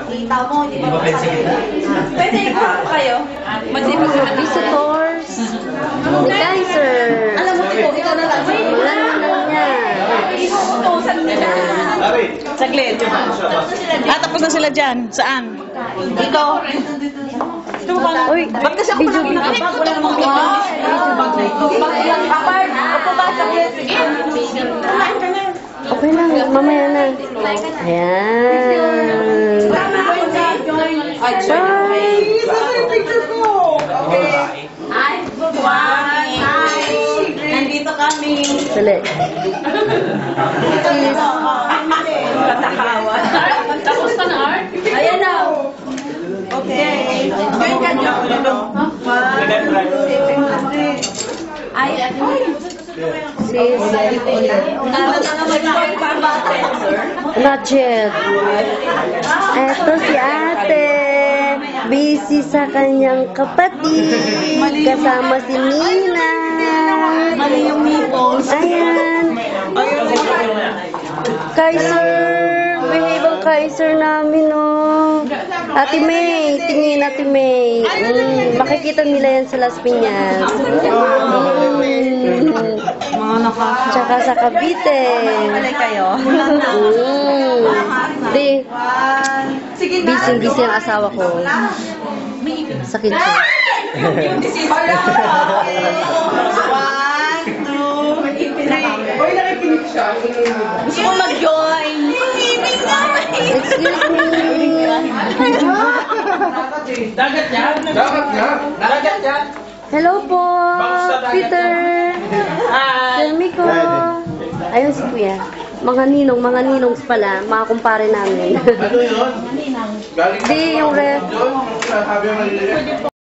Kita mo, hindi ba pwede po kayo? Visitors. Ni Kaiser. Alam mo, tipo, ikaw na lang. Wala naman niya. Iuutosan nila. Saglit. Tapos na sila dyan. Saan? Dito. Uy, Ba't kasi ako video, pala pinakabag? Wala namang kapag, ako ba saglit? okay lang, mamaya na. Ayan. Nandito kami. Dali. Katakawan. Tapos ka na, Art? Ayan na. Okay. Join ka, join. Ay, Sis. Not yet. Eto si ate. Busy sa kanyang kapatid. Kasama si Nina. mali yung nipples. Ayan. Kaiser. Behave ang Kaiser namin, oh. Ate May. Tingin, Ate May. Makikita nila yan sa Las Piñas. Mga nakasya. Tsaka sa Cavite. Malay kayo. Di. Busy ang asawa ko. Sa kitchen. 1, 2, 3. Uy, nakikinig siya. Gusto ko mag-join. Excuse me. Dagat niya? Dagat niya? Dagat niya? Hello po, Peter. Hi. Miko. Ayun si Kuya. Mga ninongs pala, mga kumpare namin. Ano yun? Galing Di, yung ref. doon, sabi mo maliliit.